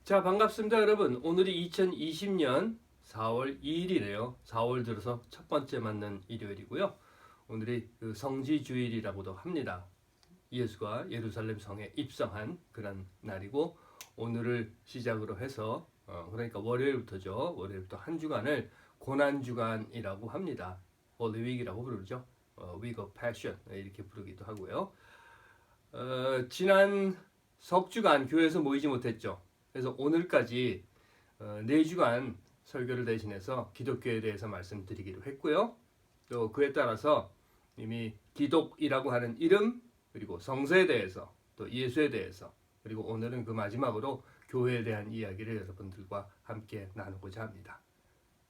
자, 반갑습니다, 여러분. 오늘이 2020년 4월 2일이네요. 4월 들어서 첫 번째 맞는 일요일이고요. 오늘이 그 성지주일이라고도 합니다. 예수가 예루살렘 성에 입성한 그런 날이고, 오늘을 시작으로 해서 그러니까 월요일부터죠. 월요일부터 한 주간을 고난주간이라고 합니다. 홀리윅이라고 부르죠. Week of Passion 이렇게 부르기도 하고요. 지난 석주간 교회에서 모이지 못했죠. 그래서 오늘까지 4주간 설교를 대신해서 기독교에 대해서 말씀드리기로 했고요. 또 그에 따라서 이미 기독이라고 하는 이름, 그리고 성서에 대해서, 또 예수에 대해서, 그리고 오늘은 그 마지막으로 교회에 대한 이야기를 여러분들과 함께 나누고자 합니다.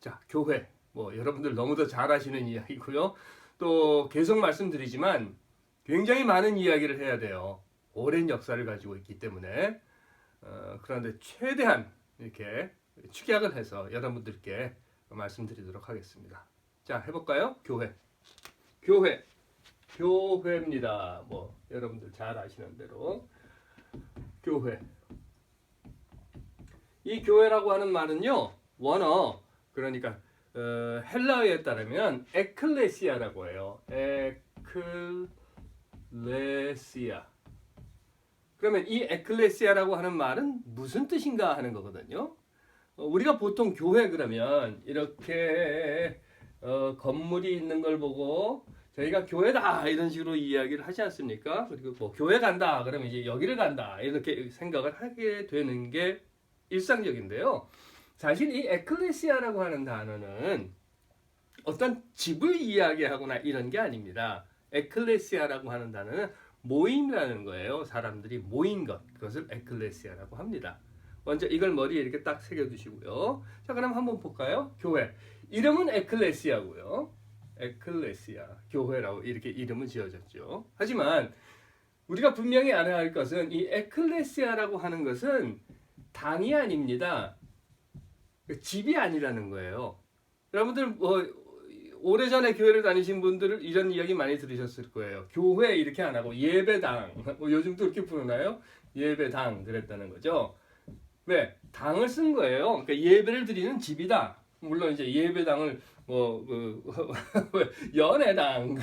자, 교회. 여러분들 너무도 잘 아시는 이야기고요. 또 계속 말씀드리지만 굉장히 많은 이야기를 해야 돼요. 오랜 역사를 가지고 있기 때문에. 그런데 최대한 이렇게 축약을 해서 여러분들께 말씀드리도록 하겠습니다. 자, 해볼까요? 교회입니다. 여러분들 잘 아시는 대로 교회. 이 교회라고 하는 말은요, 원어, 그러니까 헬라어에 따르면 에클레시아라고 해요. 에클레시아. 그러면 이 에클레시아라고 하는 말은 무슨 뜻인가 하는 거거든요. 우리가 보통 교회 그러면 이렇게 건물이 있는 걸 보고 저희가 교회다 이런 식으로 이야기를 하지 않습니까? 그리고 교회 간다 그러면 이제 여기를 간다 이렇게 생각을 하게 되는 게 일상적인데요. 사실 이 에클레시아라고 하는 단어는 어떤 집을 이야기하거나 이런 게 아닙니다. 에클레시아라고 하는 단어는 모임이라는 거예요. 사람들이 모인 것. 그것을 에클레시아라고 합니다. 먼저 이걸 머리에 이렇게 딱 새겨두시고요. 자, 그럼 한번 볼까요? 교회. 이름은 에클레시아고요. 에클레시아. 교회라고 이렇게 이름은 지어졌죠. 하지만 우리가 분명히 알아야 할 것은 이 에클레시아라고 하는 것은 당이 아닙니다. 집이 아니라는 거예요. 여러분들 오래전에 교회를 다니신 분들은 이런 이야기 많이 들으셨을 거예요. 교회 이렇게 안 하고 예배당. 요즘도 이렇게 부르나요? 예배당 그랬다는 거죠. 왜? 당을 쓴 거예요. 그러니까 예배를 드리는 집이다. 물론 이제 예배당을 연회당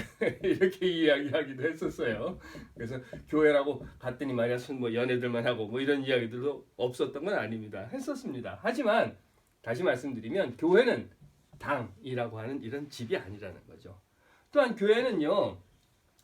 이렇게 이야기하기도 했었어요. 그래서 교회라고 갔더니 말이야 연회들만 하고 이런 이야기들도 없었던 건 아닙니다. 했었습니다. 하지만 다시 말씀드리면 교회는 당이라고 하는 이런 집이 아니라는 거죠. 또한 교회는요,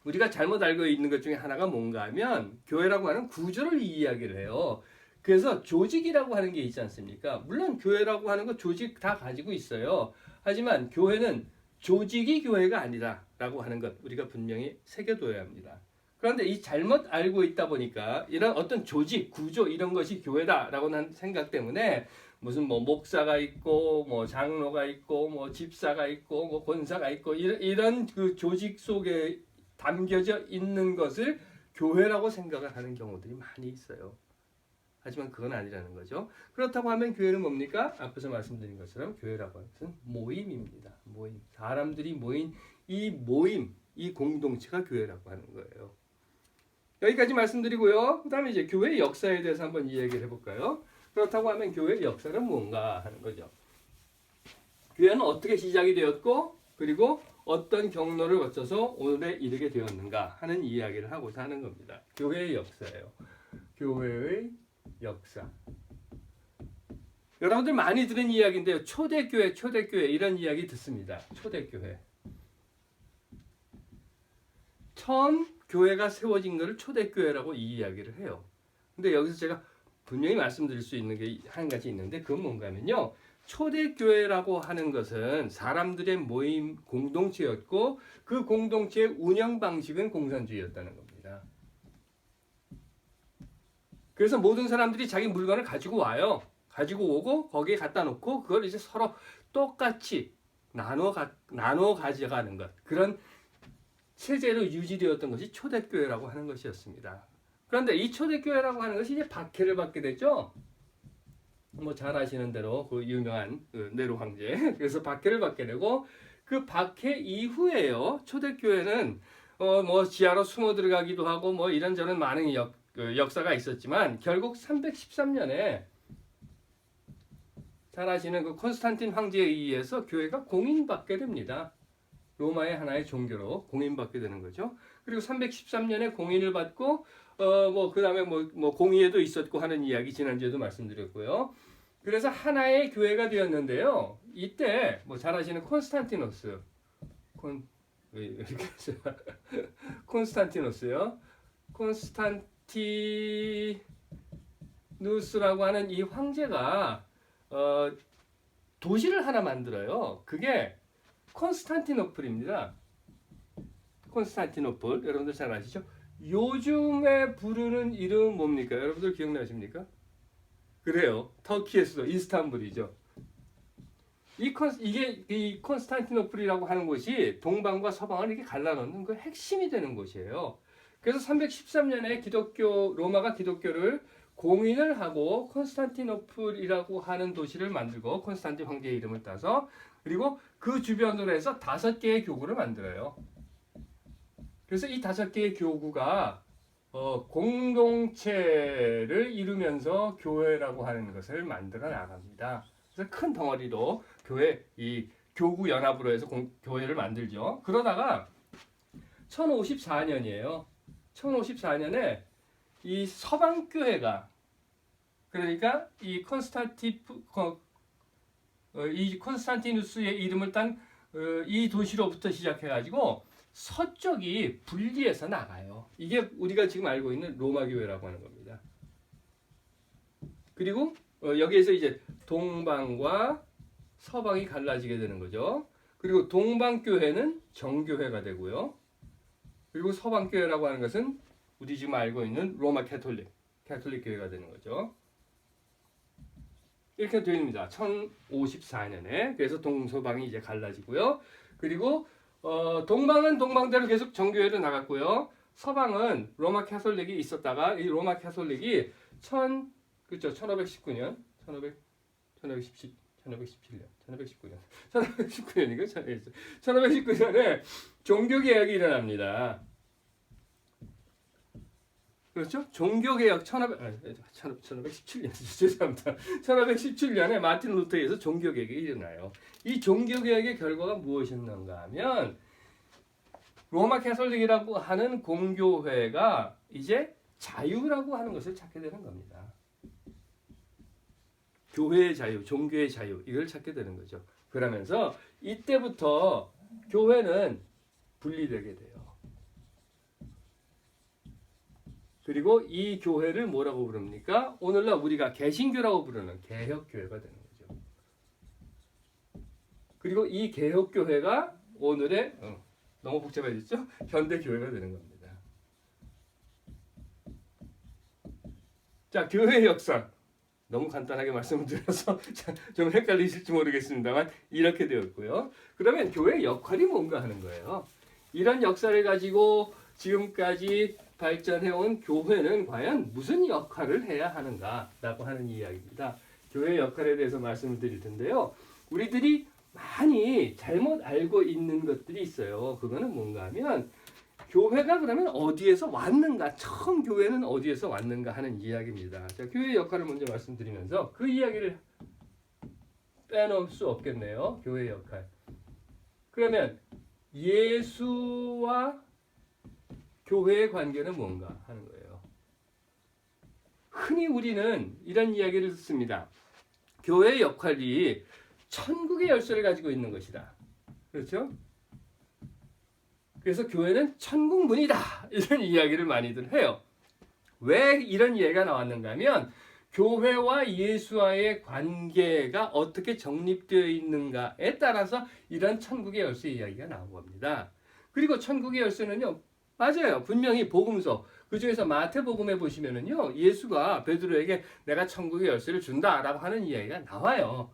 우리가 잘못 알고 있는 것 중에 하나가 뭔가 하면 교회라고 하는 구조를 이야기를 해요. 그래서 조직이라고 하는 게 있지 않습니까? 물론 교회라고 하는 거 조직 다 가지고 있어요. 하지만 교회는 조직이 교회가 아니라라고 하는 것 우리가 분명히 새겨둬야 합니다. 그런데 이 잘못 알고 있다 보니까 이런 어떤 조직, 구조 이런 것이 교회다라고 하는 생각 때문에 무슨 목사가 있고 장로가 있고 집사가 있고 권사가 있고 이런 그 조직 속에 담겨져 있는 것을 교회라고 생각을 하는 경우들이 많이 있어요. 하지만 그건 아니라는 거죠. 그렇다고 하면 교회는 뭡니까? 앞에서 말씀드린 것처럼 교회라고 하는 것은 모임입니다. 모임. 사람들이 모인 이 모임, 이 공동체가 교회라고 하는 거예요. 여기까지 말씀드리고요. 그 다음에 이제 교회의 역사에 대해서 한번 이야기를 해볼까요? 그렇다고 하면 교회의 역사는 뭔가 하는 거죠. 교회는 어떻게 시작이 되었고, 그리고 어떤 경로를 거쳐서 오늘에 이르게 되었는가 하는 이야기를 하고자 하는 겁니다. 교회의 역사예요. 교회의 역사. 여러분들 많이 들은 이야기인데요. 초대교회 이런 이야기 듣습니다. 초대교회. 처음 교회가 세워진 것을 초대교회라고 이 이야기를 해요. 근데 여기서 제가 분명히 말씀드릴 수 있는 게 한 가지 있는데 그건 뭔가 하면요. 초대교회라고 하는 것은 사람들의 모임 공동체였고 그 공동체의 운영 방식은 공산주의였다는 겁니다. 그래서 모든 사람들이 자기 물건을 가지고 와요. 가지고 오고 거기에 갖다 놓고 그걸 이제 서로 똑같이 나눠 가져가는 것. 그런 체제로 유지되었던 것이 초대교회라고 하는 것이었습니다. 그런데 이 초대교회라고 하는 것이 이제 박해를 받게 됐죠. 잘 아시는 대로 그 유명한 네로 황제. 그래서 박해를 받게 되고 그 박해 이후에요. 초대교회는 지하로 숨어 들어가기도 하고 이런저런 많은 역사가 있었지만 결국 313년에 잘 아시는 그 콘스탄틴 황제에 의해서 교회가 공인받게 됩니다. 로마의 하나의 종교로 공인받게 되는 거죠. 그리고 313년에 공인을 받고 그다음에 공의회도 있었고 하는 이야기 지난주에도 말씀드렸고요. 그래서 하나의 교회가 되었는데요. 이때 잘 아시는 콘스탄티노스 콘스탄티노스요. 콘스탄티누스라고 하는 이 황제가 도시를 하나 만들어요. 그게 콘스탄티노플입니다. 콘스탄티노플 여러분들 잘 아시죠? 요즘에 부르는 이름은 뭡니까? 여러분들 기억나십니까? 그래요. 터키에서도 이스탄불이죠. 이 콘스탄티노플이라고 하는 곳이 동방과 서방을 이렇게 갈라놓는 그 핵심이 되는 곳이에요. 그래서 313년에 로마가 기독교를 공인을 하고 콘스탄티노플이라고 하는 도시를 만들고 콘스탄틴 황제의 이름을 따서 그리고 그 주변으로 해서 5개의 교구를 만들어요. 그래서 이 5개의 교구가 공동체를 이루면서 교회라고 하는 것을 만들어 나갑니다. 그래서 큰 덩어리로 이 교구 연합으로 해서 교회를 만들죠. 그러다가 1054년이에요. 1054년에 이 서방 교회가 그러니까 이 콘스탄티누스의 이름을 딴 이 도시로부터 시작해가지고 서쪽이 분리해서 나가요. 이게 우리가 지금 알고 있는 로마 교회라고 하는 겁니다. 그리고 여기에서 이제 동방과 서방이 갈라지게 되는 거죠. 그리고 동방 교회는 정교회가 되고요. 그리고 서방 교회라고 하는 것은 우리 지금 알고 있는 로마 캐톨릭 교회가 되는 거죠. 이렇게 됩니다. 1054년에 그래서 동서방이 이제 갈라지고요. 그리고 동방은 동방대로 계속 정교회로 나갔고요. 서방은 로마 캐톨릭이 있었다가 이 로마 캐톨릭이 1519년 1519년에 종교개혁이 일어납니다. 그렇죠? 종교개혁 1517년 죄송합니다. 1517년에 마틴 루터에 의해서 종교개혁이 일어나요. 이 종교개혁의 결과가 무엇이었는가 하면 로마 캐톨릭이라고 하는 공교회가 이제 자유라고 하는 것을 찾게 되는 겁니다. 교회의 자유, 종교의 자유 이걸 찾게 되는 거죠. 그러면서 이때부터 교회는 분리되게 돼요. 그리고 이 교회를 뭐라고 부릅니까? 오늘날 우리가 개신교라고 부르는 개혁교회가 되는 거죠. 그리고 이 개혁교회가 오늘의 너무 복잡해졌죠? 현대교회가 되는 겁니다. 자, 교회의 역사 너무 간단하게 말씀을 드려서 좀 헷갈리실지 모르겠습니다만 이렇게 되었고요. 그러면 교회의 역할이 뭔가 하는 거예요. 이런 역사를 가지고 지금까지 발전해온 교회는 과연 무슨 역할을 해야 하는가라고 하는 이야기입니다. 교회의 역할에 대해서 말씀을 드릴 텐데요. 우리들이 많이 잘못 알고 있는 것들이 있어요. 그거는 뭔가 하면 교회가 그러면 어디에서 왔는가, 처음 교회는 어디에서 왔는가 하는 이야기입니다. 자, 교회의 역할을 먼저 말씀드리면서 그 이야기를 빼놓을 수 없겠네요. 교회의 역할. 그러면 예수와 교회의 관계는 뭔가 하는 거예요. 흔히 우리는 이런 이야기를 듣습니다. 교회의 역할이 천국의 열쇠를 가지고 있는 것이다. 그렇죠? 그래서 교회는 천국 문이다. 이런 이야기를 많이들 해요. 왜 이런 이야기가 나왔는가 하면 교회와 예수와의 관계가 어떻게 정립되어 있는가에 따라서 이런 천국의 열쇠 이야기가 나온 겁니다. 그리고 천국의 열쇠는요. 맞아요. 분명히 복음서 그 중에서 마태복음에 보시면은요. 예수가 베드로에게 내가 천국의 열쇠를 준다라고 하는 이야기가 나와요.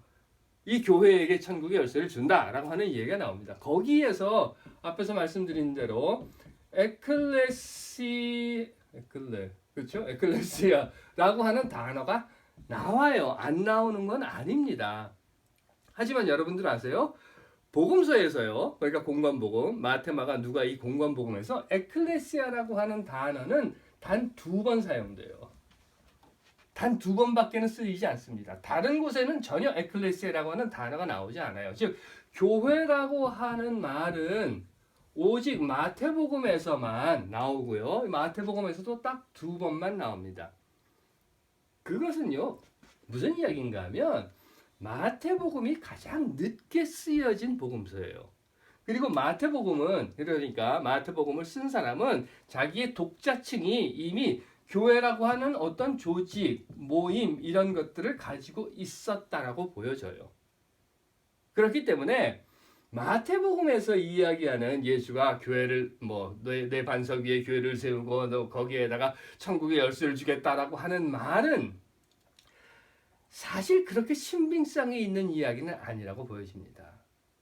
이 교회에게 천국의 열쇠를 준다라고 하는 이야기가 나옵니다. 거기에서 앞에서 말씀드린 대로 에클레시아라고 하는 단어가 나와요. 안 나오는 건 아닙니다. 하지만 여러분들 아세요? 복음서에서요. 그러니까 공관복음, 마태, 마가, 누가 이 공관복음에서 에클레시아라고 하는 단어는 단 2번 사용돼요. 단 2번밖에는 쓰이지 않습니다. 다른 곳에는 전혀 에클레시아라고 하는 단어가 나오지 않아요. 즉 교회라고 하는 말은 오직 마태복음에서만 나오고요. 마태복음에서도 딱 2번만 나옵니다. 그것은요, 무슨 이야기인가 하면 마태복음이 가장 늦게 쓰여진 복음서예요. 그리고 마태복음은, 그러니까 마태복음을 쓴 사람은 자기의 독자층이 이미 교회라고 하는 어떤 조직, 모임 이런 것들을 가지고 있었다라고 보여져요. 그렇기 때문에 마태복음에서 이야기하는 예수가 교회를 내 반석 위에 교회를 세우고 너 거기에다가 천국의 열쇠를 주겠다라고 하는 말은 사실 그렇게 신빙성이 있는 이야기는 아니라고 보여집니다.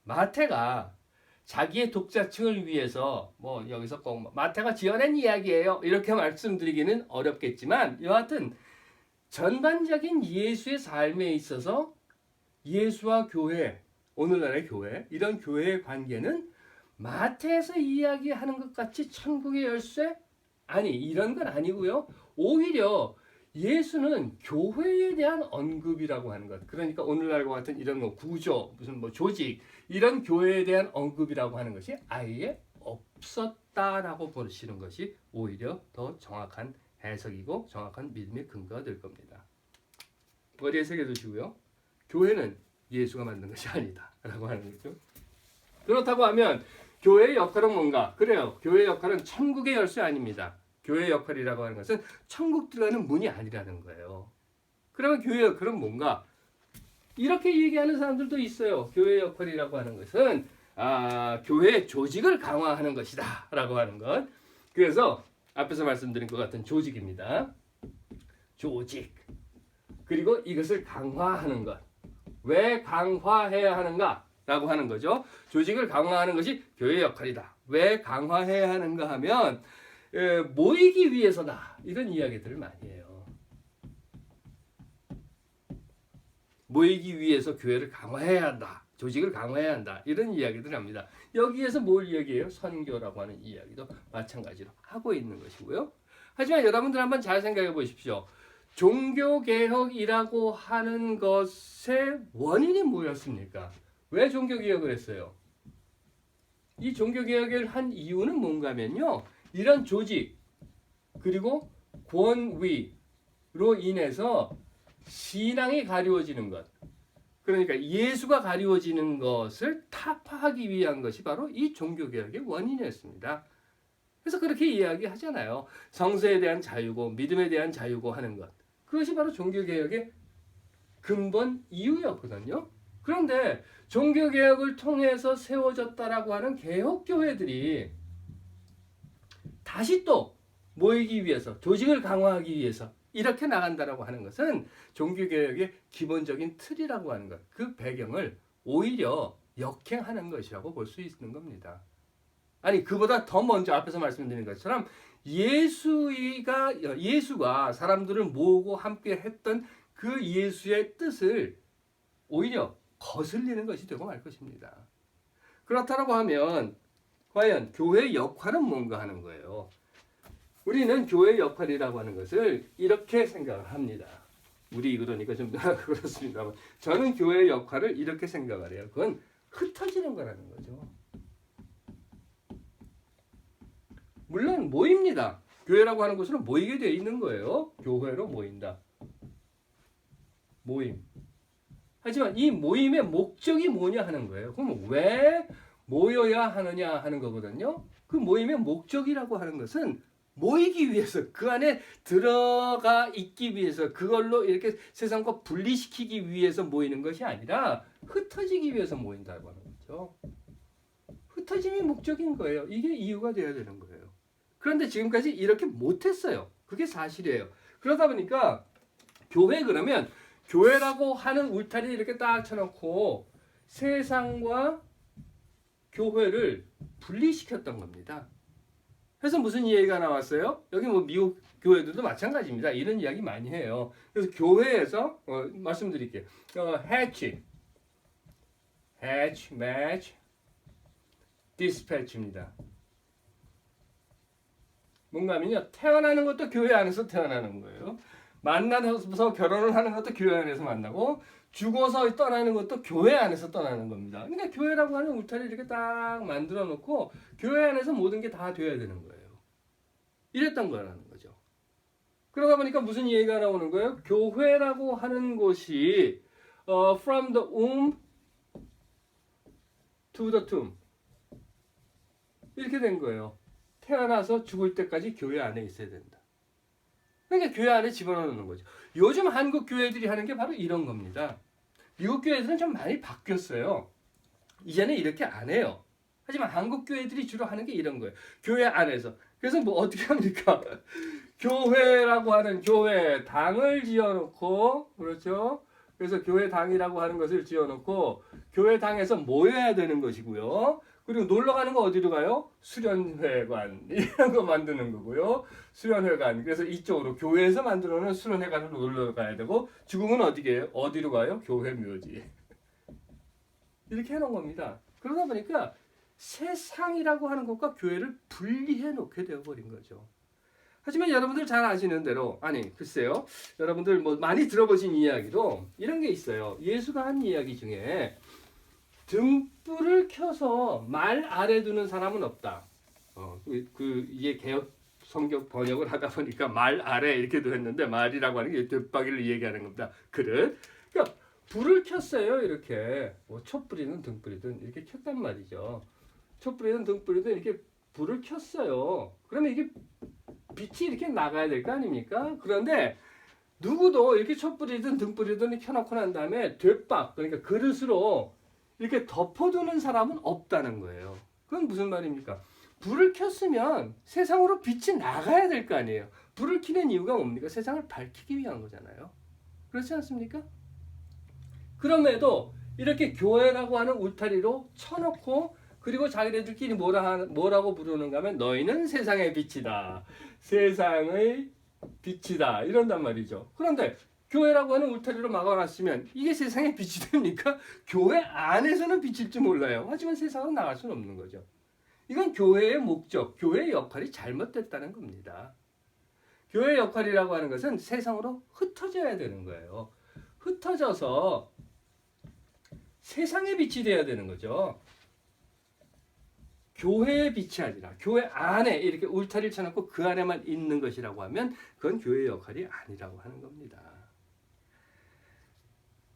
마태가 자기의 독자층을 위해서 여기서 꼭 마태가 지어낸 이야기예요 이렇게 말씀드리기는 어렵겠지만 여하튼 전반적인 예수의 삶에 있어서 예수와 교회, 오늘날의 교회, 이런 교회의 관계는 마태에서 이야기하는 것 같이 천국의 열쇠? 아니, 이런 건 아니고요. 오히려 예수는 교회에 대한 언급이라고 하는 것. 그러니까 오늘날과 같은 이런 구조, 무슨 조직, 이런 교회에 대한 언급이라고 하는 것이 아예 없었다라고 보시는 것이 오히려 더 정확한 해석이고 정확한 믿음의 근거가 될 겁니다. 머리에 새겨두시고요. 교회는 예수가 만든 것이 아니다 라고 하는 거죠. 그렇다고 하면 교회의 역할은 뭔가? 그래요. 교회의 역할은 천국의 열쇠 아닙니다. 교회의 역할이라고 하는 것은 천국 들어가는 문이 아니라는 거예요. 그러면 교회의 역할은 뭔가? 이렇게 얘기하는 사람들도 있어요. 교회의 역할이라고 하는 것은 교회의 조직을 강화하는 것이다 라고 하는 것. 그래서 앞에서 말씀드린 것 같은 조직입니다. 조직. 그리고 이것을 강화하는 것. 왜 강화해야 하는가? 라고 하는 거죠. 조직을 강화하는 것이 교회의 역할이다. 왜 강화해야 하는가 하면 모이기 위해서다. 이런 이야기들을 많이 해요. 모이기 위해서 교회를 강화해야 한다. 조직을 강화해야 한다. 이런 이야기들을 합니다. 여기에서 뭘 이야기해요? 선교라고 하는 이야기도 마찬가지로 하고 있는 것이고요. 하지만 여러분들 한번 잘 생각해 보십시오. 종교개혁이라고 하는 것의 원인이 뭐였습니까? 왜 종교개혁을 했어요? 이 종교개혁을 한 이유는 뭔가 하면요. 이런 조직 그리고 권위로 인해서 신앙이 가리워지는 것. 그러니까 예수가 가리워지는 것을 타파하기 위한 것이 바로 이 종교개혁의 원인이었습니다. 그래서 그렇게 이야기하잖아요. 성서에 대한 자유고 믿음에 대한 자유고 하는 것. 그것이 바로 종교개혁의 근본 이유였거든요. 그런데 종교개혁을 통해서 세워졌다라고 하는 개혁교회들이 다시 또 모이기 위해서, 조직을 강화하기 위해서 이렇게 나간다라고 하는 것은 종교개혁의 기본적인 틀이라고 하는 것, 그 배경을 오히려 역행하는 것이라고 볼 수 있는 겁니다. 아니, 그보다 더 먼저 앞에서 말씀드린 것처럼 예수가 사람들을 모으고 함께 했던 그 예수의 뜻을 오히려 거슬리는 것이 되고 말 것입니다. 그렇다고 하면 과연 교회의 역할은 뭔가 하는 거예요. 우리는 교회의 역할이라고 하는 것을 이렇게 생각을 합니다. 우리 그러니까 좀 그렇습니다만 저는 교회의 역할을 이렇게 생각을 해요. 그건 흩어지는 거라는 거죠. 물론 모입니다. 교회라고 하는 곳으로 모이게 되어 있는 거예요. 교회로 모인다. 모임. 하지만 이 모임의 목적이 뭐냐 하는 거예요. 그럼 왜 모여야 하느냐 하는 거거든요. 그 모임의 목적이라고 하는 것은 모이기 위해서, 그 안에 들어가 있기 위해서, 그걸로 이렇게 세상과 분리시키기 위해서 모이는 것이 아니라 흩어지기 위해서 모인다고 하는 거죠. 흩어짐이 목적인 거예요. 이게 이유가 되어야 되는 거예요. 그런데 지금까지 이렇게 못했어요. 그게 사실이에요. 그러다 보니까 교회 그러면 교회라고 하는 울타리 이렇게 딱 쳐놓고 세상과 교회를 분리시켰던 겁니다. 그래서 무슨 이야기가 나왔어요? 여기 미국 교회들도 마찬가지입니다. 이런 이야기 많이 해요. 그래서 교회에서 말씀드릴게요. hatch, match, dispatch입니다. 뭔가 하면요. 태어나는 것도 교회 안에서 태어나는 거예요. 만나서 결혼을 하는 것도 교회 안에서 만나고 죽어서 떠나는 것도 교회 안에서 떠나는 겁니다. 그러니까 교회라고 하는 울타리 이렇게 딱 만들어 놓고 교회 안에서 모든 게 다 돼야 되는 거예요. 이랬던 거라는 거죠. 그러다 보니까 무슨 얘기가 나오는 거예요? 교회라고 하는 곳이 from the womb to the tomb 이렇게 된 거예요. 태어나서 죽을 때까지 교회 안에 있어야 된다. 그러니까 교회 안에 집어넣는 거죠. 요즘 한국 교회들이 하는 게 바로 이런 겁니다. 미국 교회들은 좀 많이 바뀌었어요. 이제는 이렇게 안 해요. 하지만 한국 교회들이 주로 하는 게 이런 거예요. 교회 안에서. 그래서 뭐 어떻게 합니까? 교회라고 하는 교회 당을 지어놓고, 그렇죠? 그래서 교회 당이라고 하는 것을 지어놓고 교회 당에서 모여야 되는 것이고요. 그리고 놀러 가는 거 어디로 가요? 수련회관 이런 거 만드는 거고요. 수련회관. 그래서 이쪽으로 교회에서 만들어 놓은 수련회관으로 놀러 가야 되고 죽음은 어디로 가요? 교회 묘지. 이렇게 해놓은 겁니다. 그러다 보니까 세상이라고 하는 것과 교회를 분리해 놓게 되어버린 거죠. 하지만 여러분들 잘 아시는 대로 글쎄요. 여러분들 뭐 많이 들어보신 이야기로 이런 게 있어요. 예수가 한 이야기 중에 등불을 켜서 말 아래 두는 사람은 없다. 이게 개혁 성경 번역을 하다 보니까 말 아래 이렇게도 했는데 말이라고 하는 게 돛박이를 얘기하는 겁니다. 그릇. 그러니까 불을 켰어요. 이렇게 뭐 촛불이든 등불이든 이렇게 켰단 말이죠. 촛불이든 등불이든 이렇게 불을 켰어요. 그러면 이게 빛이 이렇게 나가야 될 거 아닙니까? 그런데 누구도 이렇게 촛불이든 등불이든 켜놓고 난 다음에 돛박 그러니까 그릇으로 이렇게 덮어두는 사람은 없다는 거예요. 그건 무슨 말입니까? 불을 켰으면 세상으로 빛이 나가야 될 거 아니에요. 불을 켜는 이유가 뭡니까? 세상을 밝히기 위한 거잖아요. 그렇지 않습니까? 그럼에도 이렇게 교회라고 하는 울타리로 쳐놓고 그리고 자기네들끼리 뭐라고 부르는가 하면 너희는 세상의 빛이다. 세상의 빛이다. 이런단 말이죠. 그런데 교회라고 하는 울타리로 막아놨으면 이게 세상의 빛이 됩니까? 교회 안에서는 빛일지 몰라요. 하지만 세상은 나갈 수는 없는 거죠. 이건 교회의 목적, 교회의 역할이 잘못됐다는 겁니다. 교회의 역할이라고 하는 것은 세상으로 흩어져야 되는 거예요. 흩어져서 세상의 빛이 되어야 되는 거죠. 교회의 빛이 아니라 교회 안에 이렇게 울타리를 쳐놓고 그 안에만 있는 것이라고 하면 그건 교회의 역할이 아니라고 하는 겁니다.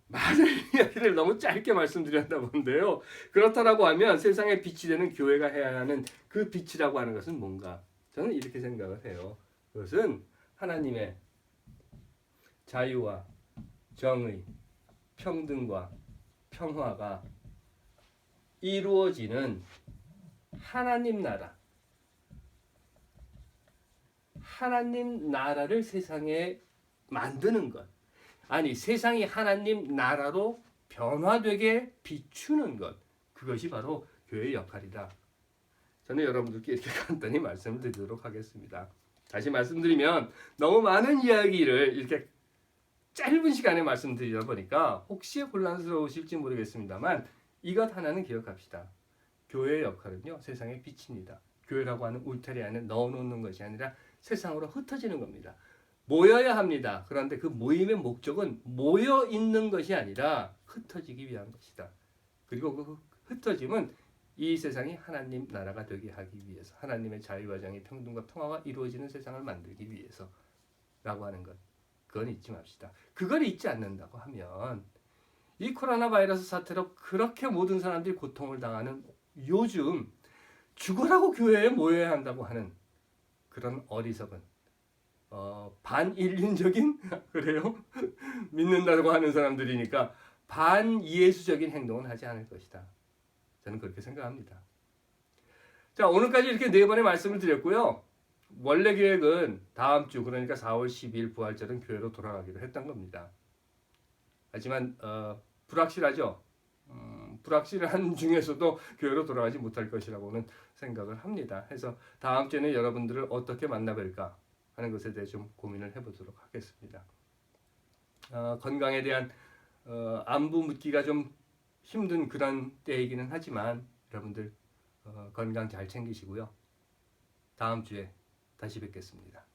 많은 이야기를 너무 짧게 말씀드렸나 본데요. 그렇다라고 하면 세상의 빛이 되는 교회가 해야 하는 그 빛이라고 하는 것은 뭔가? 저는 이렇게 생각을 해요. 그것은 하나님의 자유와 정의, 평등과 평화가 이루어지는 하나님 나라. 하나님 나라를 세상에 만드는 것. 세상이 하나님 나라로 변화되게 비추는 것. 그것이 바로 교회의 역할이다. 저는 여러분들께 이렇게 간단히 말씀을 드리도록 하겠습니다. 다시 말씀드리면 너무 많은 이야기를 이렇게 짧은 시간에 말씀드리다 보니까 혹시 혼란스러우실지 모르겠습니다만 이것 하나는 기억합시다. 교회의 역할은요. 세상의 빛입니다. 교회라고 하는 울타리 안에 넣어놓는 것이 아니라 세상으로 흩어지는 겁니다. 모여야 합니다. 그런데 그 모임의 목적은 모여 있는 것이 아니라 흩어지기 위한 것이다. 그리고 그 흩어짐은 이 세상이 하나님 나라가 되게 하기 위해서 하나님의 자유와 정의, 평등과 평화가 이루어지는 세상을 만들기 위해서라고 하는 것. 그건 잊지 맙시다. 그걸 잊지 않는다고 하면 이 코로나 바이러스 사태로 그렇게 모든 사람들이 고통을 당하는 요즘 죽으라고 교회에 모여야 한다고 하는 그런 어리석은 반인륜적인 그래요? 믿는다고 하는 사람들이니까 반예수적인 행동은 하지 않을 것이다. 저는 그렇게 생각합니다. 자, 오늘까지 이렇게 4번의 말씀을 드렸고요. 원래 계획은 다음 주 그러니까 4월 12일 부활절은 교회로 돌아가기로 했던 겁니다. 하지만 불확실하죠. 불확실한 중에서도 교회로 돌아가지 못할 것이라고는 생각을 합니다. 해서 다음 주에는 여러분들을 어떻게 만나뵐까 하는 것에 대해 좀 고민을 해보도록 하겠습니다. 건강에 대한 안부 묻기가 좀 힘든 그런 때이기는 하지만 여러분들 건강 잘 챙기시고요. 다음 주에 다시 뵙겠습니다.